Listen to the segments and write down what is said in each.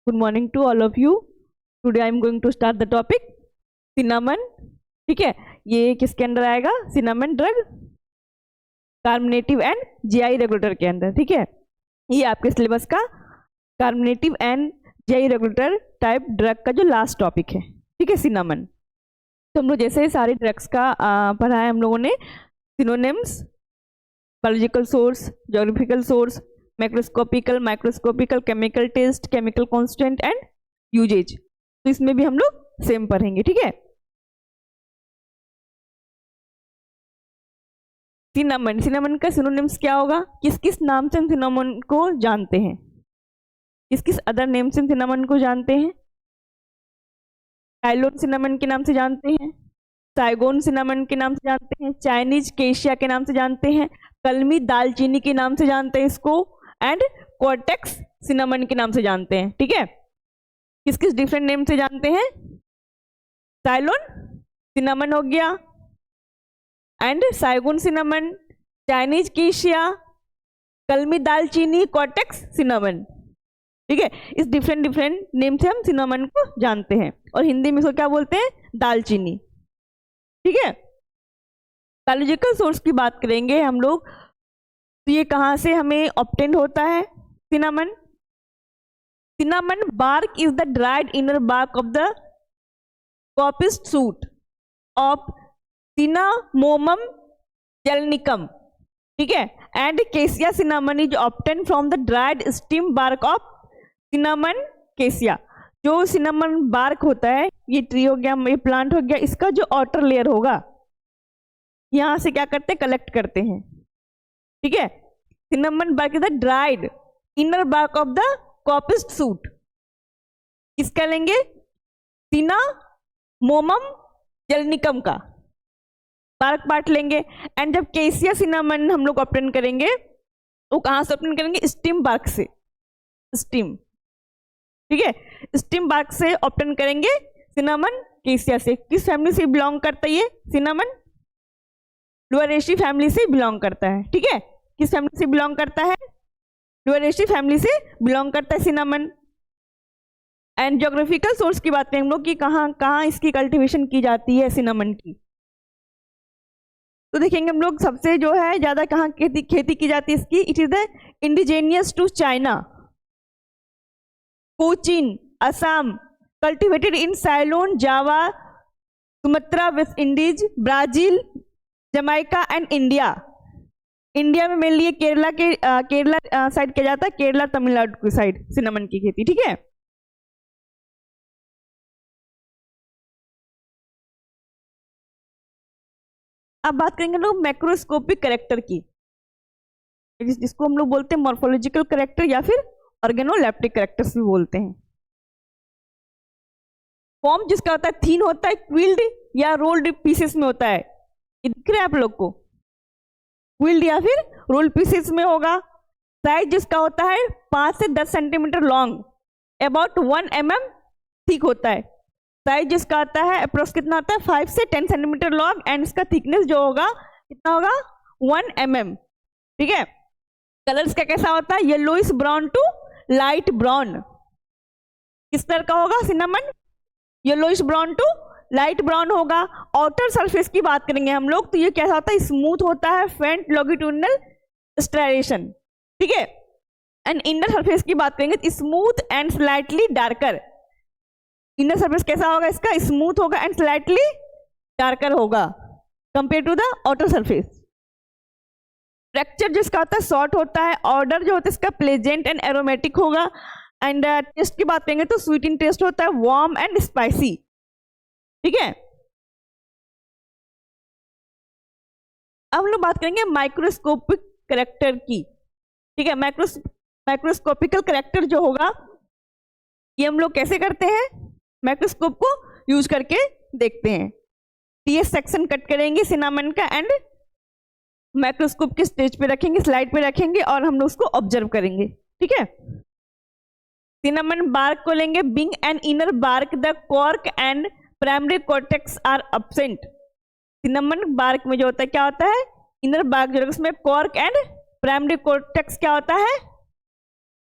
Good morning to all of you. Today I am going to start the topic cinnamon. ठीक है, ये किसके अंदर आएगा? cinnamon drug कार्बोनेटिव and GI regulator के अंदर. ठीक है, ये आपके सिलेबस का कार्बोनेटिव and GI regulator type drug का जो लास्ट टॉपिक है. ठीक है, सिनामन. तो हम लोग जैसे सारे ड्रग्स का पढ़ा है हम लोगों ने, synonyms, biological source, geographical source, macroscopical, microscopical, chemical test, chemical constant and uses. तो इसमें भी हम लोग सेम पढ़ेंगे. ठीक है, सिनामन. सिनामन का सिनोनिम्स क्या होगा? किस किस नाम से हम सिनामन को जानते हैं? किस किस अदर नेम से हम सिनामन को जानते हैं? साइलोन सिनामन के नाम से जानते हैं, साइगोन सिनामन के नाम से जानते हैं, चाइनीज केशिया के नाम से जानते हैं, कलमी दालचीनी के नाम से जानते हैं इसको, एंड कॉर्टेक्स सिनामन के नाम से जानते हैं. ठीक है, किस किस डिफरेंट नेम से जानते हैं? साइलोन सिनामन हो गया, एंड साइगोन सिनामन, चाइनीज केशिया, कलमी दालचीनी, कॉर्टेक्स सिनामन. ठीक है, इस डिफरेंट डिफरेंट नेम से हम सिनामन को जानते हैं, और हिंदी में इसको क्या बोलते हैं? दालचीनी. ठीक है, बायोलॉजिकल सोर्स की बात करेंगे हम लोग, तो ये कहाँ से हमें ऑब्टेन होता है? Cinnamon. Cinnamon bark is the dried inner bark of the coppiced shoot of cinnamomum zeylanicum. ठीक है, and cassia cinnamon is obtain from the dried stem bark of cinnamon cassia. जो सिनामन बार्क होता है, ये tree हो गया, ये plant हो गया, इसका जो आउटर लेयर होगा यहां से क्या करते हैं? कलेक्ट करते हैं. ठीक है, cinnamon bark is the dried inner bark of the coppiced shoot. किसका लेंगे? सिनामोमम जेलनिकम का बार्क पार्ट लेंगे. एंड जब केसिया सिनामन हम लोग ऑब्टेन करेंगे, वो कहां से ऑब्टेन करेंगे? स्टीम बार्क से. स्टीम. ठीक है, स्टीम बार्क से ऑब्टेन करेंगे सिनामन केसिया से. किस फैमिली से बिलोंग करता है ये सिनामन? लुआरेशी फैमिली से बिलोंग करता है. ठीक है, किस फैमिली से बिलोंग करता है? लुआरेशी फैमिली से बिलोंग करता है सिनामन. एंड ज्योग्राफिकल सोर्स की बात करें हम लोग कि कहाँ कहाँ इसकी कल्टीवेशन की जाती है सिनामन की. तो देखेंगे हम लोग सबसे जो है ज्यादा कहाँ खेती की जाती है इसकी. It is the indigenous to China, Cochin, Assam, cultivated in Ceylon, Java, Sumatra, West Indies, Brazil, Jamaica and India. India में मेनली केरला के केरला साइड किया जाता है, केरला तमिलनाडु की साइड सिनामन की खेती. ठीक है, अब बात करेंगे लोग मैक्रोस्कोपिक कैरेक्टर की, जिसको हम लोग बोलते हैं मॉर्फोलॉजिकल कैरेक्टर या फिर ऑर्गेनोलेप्टिक कैरेक्टर्स भी बोलते हैं. फॉर्म जिसका होता है थीन होता है, क्विल्ड या रोल्ड पीसेस में होता है. ये दिख रहा है आप लोग को? क्विल्ड या फिर रोल्ड पीसेस में होगा. साइज जिसका होता है 5 से 10 centimetre long, about 1 mm thick होता है. साइज जिसका आता है अप्रोक्स कितना होता है? 5 से 10 सेंटीमीटर लॉन्ग, एंड इसका थिकनेस जो होगा कितना होगा? 1 mm. ठीक है, कलर्स का कैसा होता है? Yellowish brown to light brown. किस तरह का होगा cinnamon? Yellowish brown to light brown होगा. आउटर सरफेस की बात करेंगे हम लोग, तो ये कैसा होता है? स्मूथ होता है, फेंट लॉन्गिट्यूडिनल स्ट्राइएशन. ठीक है, एंड इनर सरफेस की बात करेंगे, smooth and slightly darker. Inner surface कैसा होगा इसका? स्मूथ होगा एंड स्लाइटली डार्कर होगा compare to the outer surface. Structure जिसका होता है शॉर्ट होता है. ऑर्डर जो होता है इसका प्लेजेंट एंड एरोमेटिक होगा. एंड टेस्ट की बात करेंगे तो स्वीट इन टेस्ट होता है, वार्म एंड स्पाइसी. ठीक है, अब हम लोग बात करेंगे माइक्रोस्कोपिक कैरेक्टर की. ठीक है, माइक्रोस्कोपिकल कैरेक्टर जो होगा ये हम लोग कैसे करते हैं? माइक्रोस्कोप को यूज करके देखते हैं. टीएस सेक्शन कट करेंगे सिनामन का, एंड माइक्रोस्कोप के स्टेज पे रखेंगे, स्लाइड पे रखेंगे, और हम लोग उसको ऑब्जर्व करेंगे. ठीक है, सिनामन बार्क को लेंगे. Being and inner bark the cork and primary cortex are absent. Cinnamon bark में जो होता है क्या होता है? इनर बार्क जो है उसमें कॉर्क एंड प्राइमरी कॉर्टेक्स क्या होता है?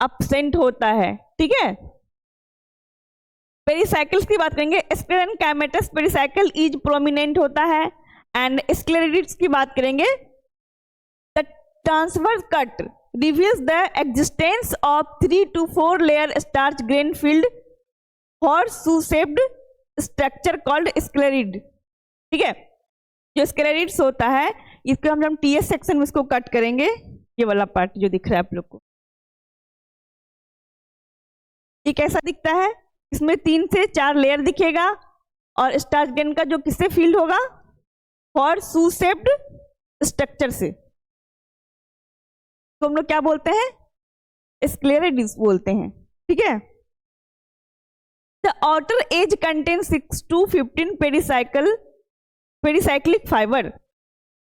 एब्सेंट होता है. ठीक है, पेरिसाइकिल्स की बात करेंगे, sclerenchymatous pericycle is prominent होता है। एंड स्क्लेरिड्स की बात करेंगे, the transverse cut reveals the existence of 3 to 4 layer starch grain filled horseshoe shaped structure called sclereid. ठीक है, जो स्क्लेरिड्स होता है इसको हम टीएस सेक्शन में इसको कट करेंगे। ये वाला पार्ट जो दिख रहा है आप लोग को, ये कैसा दिखता है, इसमें 3 से 4 लेयर दिखेगा और स्टार्च ग्रेन का जो किससे फील्ड होगा, हॉर्सशू शेप्ड स्ट्रक्चर से, तो हम लोग क्या बोलते हैं, स्क्लेरिड्स बोलते हैं। ठीक है, the outer as contain 6 to 15 pericyclic fibre.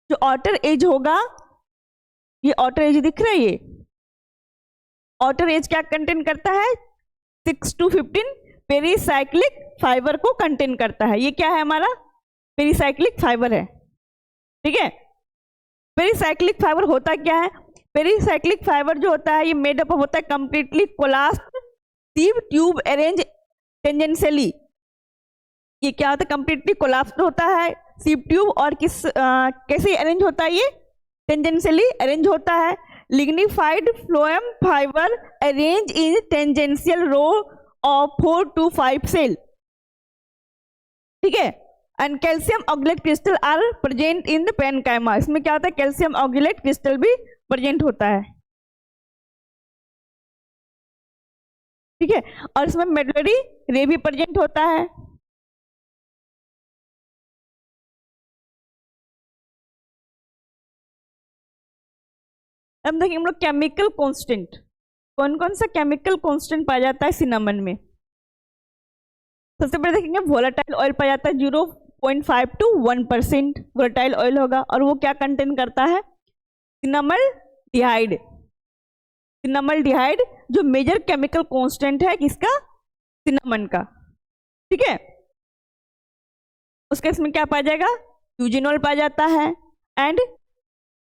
जो आउटर एज होगा, ये आउटर एज दिख रहा है, ये आउटर एज क्या कंटेन करता है, 6 to 15 पेरिसाइक्लिक फाइबर को कंटेन करता है। ये क्या है, हमारा पेरिसाइक्लिक फाइबर है। ठीक है, पेरिसाइक्लिक फाइबर होता क्या है, पेरिसाइक्लिक फाइबर जो होता है ये मेड अप होता है कंप्लीटली कोलाप्स्ड सिव ट्यूब अरेंज टेंजेंशियली। ये क्या होता है, कंप्लीटली कोलाप्स्ड होता है सिव ट्यूब, और कैसे अरेंज होता है, ये टेंजेंशियली अरेंज होता है। Lignified phloem fiber arrange in tangential row of 4 to 5 cell. ठीक है, and calcium oxalate crystal are present in the parenchyma. इसमें क्या होता है, कैल्शियम ऑक्सलेट क्रिस्टल भी प्रेजेंट होता है। ठीक है, और इसमें मेडुलरी रे भी प्रेजेंट होता है। अब देखिए हम लोग केमिकल कांस्टेंट, कौन कौन सा केमिकल कांस्टेंट पाया जाता है सिनामन में। सबसे पहले देखेंगे वोलेटाइल ऑयल पाया जाता है 0.5 to 1% वोलेटाइल ऑयल होगा, और वो क्या कंटेन करता है, सिनामल डिहाइड। सिनामल डिहाइड जो मेजर केमिकल कांस्टेंट है किसका, सिनामन का। ठीक है, उसके इसमें क्या पाया जाएगा, यूजिनॉल पाया जाता है एंड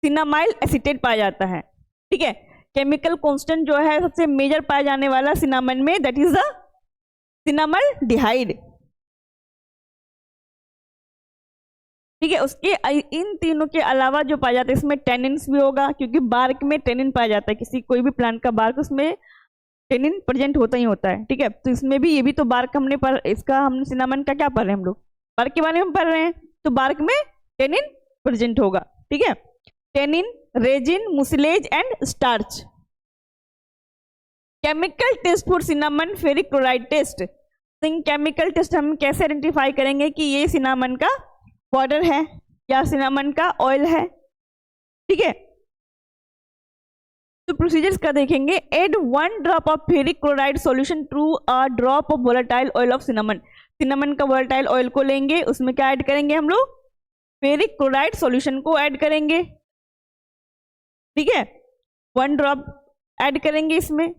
सिनामाइल एसीटेट पाया जाता है। ठीक है, केमिकल कांस्टेंट जो है सबसे मेजर पाया जाने वाला सिनामन में, दैट इज द सिनामल डिहाइड। ठीक है, उसके इन तीनों के अलावा जो पाया जाता है इसमें टेनिन्स भी होगा, क्योंकि बार्क में टेनिन पाया जाता है, किसी कोई भी प्लांट का बार्क उसमें टेनिन प्रेजेंट होता ही होता है। ठीक है, तो इसमें भी, ये भी तो बार्क हमने हमने सिनामन का क्या पढ़ रहे हैं हम लोग, बार्क के बारे में पढ़ रहे हैं, तो बार्क में टेनिन प्रेजेंट होगा। ठीक है, tannin, resin, mucilage and starch. Chemical test for cinnamon ferric chloride test. Chemical test हम कैसे आइडेंटिफाई करेंगे कि ये सिनामन का पाउडर है या सिनामन का ऑयल है। ठीक है, तो प्रोसीजर्स का देखेंगे, add 1 drop of ferric chloride solution to a drop of volatile oil of cinnamon. Cinnamon का वोलेटाइल ऑयल को लेंगे, उसमें क्या ऐड करेंगे हम लोग, फेरिक क्लोराइड सॉल्यूशन को ऐड करेंगे। ठीक है, 1 ड्रॉप ऐड करेंगे इसमें।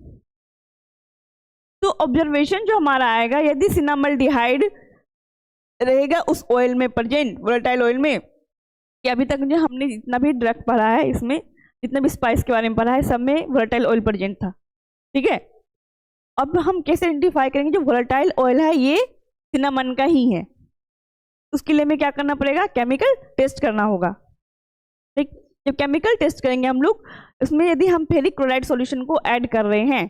तो ऑब्जर्वेशन जो हमारा आएगा, यदि सिनामल डिहाइड रहेगा उस ऑयल में प्रेजेंट, वोलेटाइल ऑयल में, कि अभी तक जो हमने जितना भी ड्रग पढ़ा है, इसमें जितना भी स्पाइस के बारे में पढ़ा है, सब में वोलेटाइल ऑयल प्रेजेंट था। ठीक है, अब हम कैसे आइडेंटिफाई करेंगे जो वोलेटाइल ऑयल है ये सिनामन का ही है, उसके लिए हमें क्या करना पड़ेगा, केमिकल टेस्ट करना होगा। ठीक, जब केमिकल टेस्ट करेंगे हम लोग, इसमें यदि हम फेरिक क्लोराइड सॉल्यूशन को ऐड कर रहे हैं,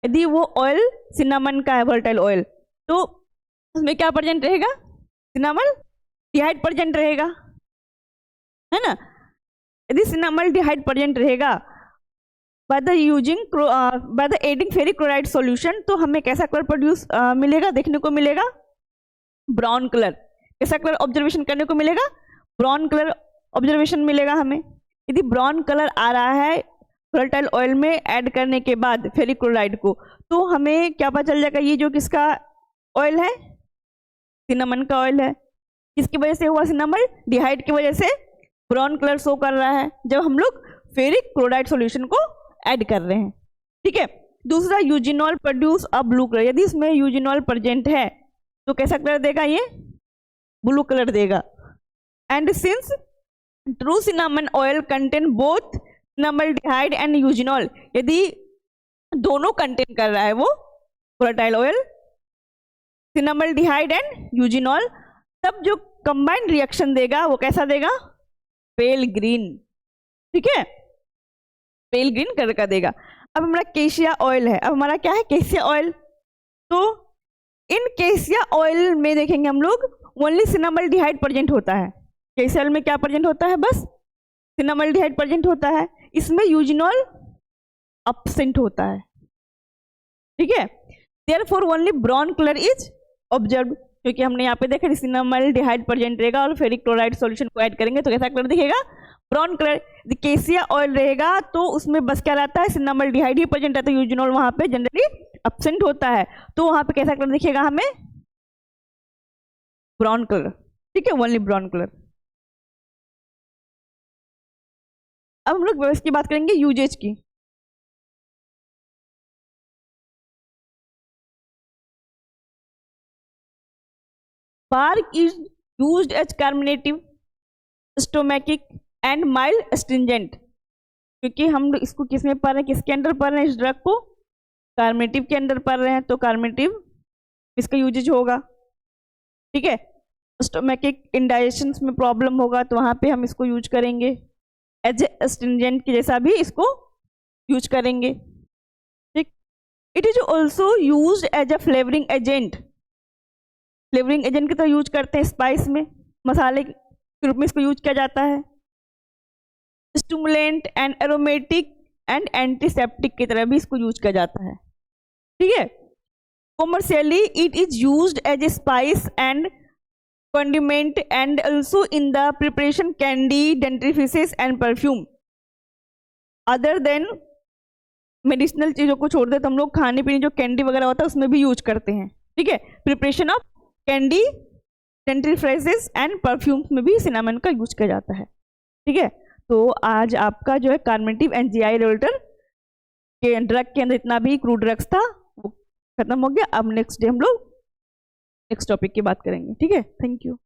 यदि वो ऑयल सिनामन का है वोलेटाइल ऑयल, तो उसमें क्या प्रेजेंट रहेगा, सिनामल डिहाइड प्रेजेंट रहेगा, है ना। यदि सिनामल डिहाइड प्रेजेंट रहेगा by the adding ferric chloride solution, तो हमें कैसा कलर प्रोड्यूस मिलेगा, देखने को मिलेगा, ब्राउन कलर। कैसा कलर ऑब्जर्वेशन करने को मिलेगा, ब्राउन कलर ऑब्जर्वेशन मिलेगा हमें। यदि ब्राउन कलर आ रहा है वोलेटाइल ऑयल में ऐड करने के बाद फेरिक क्लोराइड को, तो हमें क्या पता चल जाएगा, ये जो किसका ऑयल है, सिनामन का ऑयल है। किसकी वजह से हुआ, सिनामल डिहाइड की वजह से ब्राउन कलर शो कर रहा है जब हम लोग फेरिक क्लोराइड सॉल्यूशन को ऐड कर रहे हैं। ठीक है, दूसरा eugenol produce a blue colour. यदि इसमें यूजिनॉल प्रेजेंट है तो कैसा कलर देगा, ये ब्लू कलर देगा। And since true cinnamon oil contain both cinnamaldehyde and eugenol, यदि दोनों कंटेन कर रहा है वो volatile oil, cinnamaldehyde and eugenol, तब जो कंबाइंड रिएक्शन देगा वो कैसा देगा, पेल ग्रीन, ठीक है, पेल ग्रीन कलर का देगा। अब हमारा केशिया ऑयल है, अब हमारा क्या है, केशिया ऑयल। तो इन केशिया ऑयल में देखेंगे हम लोग ओनली सिनामल्डिहाइड प्रेजेंट होता है। केशिया ऑयल में क्या प्रेजेंट होता है, बस सिनामल्डिहाइड प्रेजेंट होता है, इसमें यूजिनॉल एब्सेंट होता है, ठीक है। Therefore only brown colour is observed, क्योंकि हमने यहाँ पे देखा सिनामल्डिहाइड प्रेजेंट रहेगा और फेरिक क्लोराइड सॉल्यूशन को ऐड करेंगे तो कैसा कलर दिखेगा, ब्राउन कलर। केशिया ऑयल रहेगा तो उसमें बस क्या रहता है, सिनामल्डिहाइड ही प्रेजेंट रहता है, यूजिनॉल वहां पे जनरली एब्सेंट होता है, तो वहां पे कैसा कलर दिखेगा हमें, ब्राउन कलर, ठीक है, ओनली ब्राउन कलर। अब हम लोग इसकी बात करेंगे यूजेज की। Bark is used as carminative, stomachic and mild astringent, क्योंकि हम लोग इसको किस में पढ़ रहे हैं, किसके अंडर पढ़ रहे हैं, इस ड्रग को कार्बोनेटिव के अंदर पढ़ रहे हैं, तो कार्बोनेटिव इसका यूजेज होगा, ठीक है। स्टोमैटिक इंडाइजेशन में प्रॉब्लम होगा तो वहां पे हम इसको यूज करेंगे, एज एस्ट्रिंजेंट के जैसा भी इसको यूज करेंगे, ठीक। It is also use as a flavouring agent, flavouring agent की तरह यूज करते हैं, स्पाइस में, मसाले के रूप में इसको यूज किया जाता है। Stimulant and aromatic and antiseptic की तरह भी इसको यूज किया जाता है, ठीक है। Commercially it is used as a spice and condiment and also in the preparation candy, dentifrices and perfume. Other than medicinal चीजों को छोड़ दे तो हम लोग खाने पीने जो कैंडी वगैरह होता है उसमें भी यूज करते हैं, ठीक है। Preparation of candy, dentifrices and perfumes में भी सिनामन का यूज किया जाता है, ठीक है। तो आज आपका जो है कार्बोनेटिव एंड जीआई रेगुलेटर के ड्रग के अंदर इतना भी क्रूड ड्रग्स था वो खत्म हो गया। अब नेक्स्ट डे हम लोग नेक्स्ट टॉपिक की बात करेंगे, ठीक है। Thank you.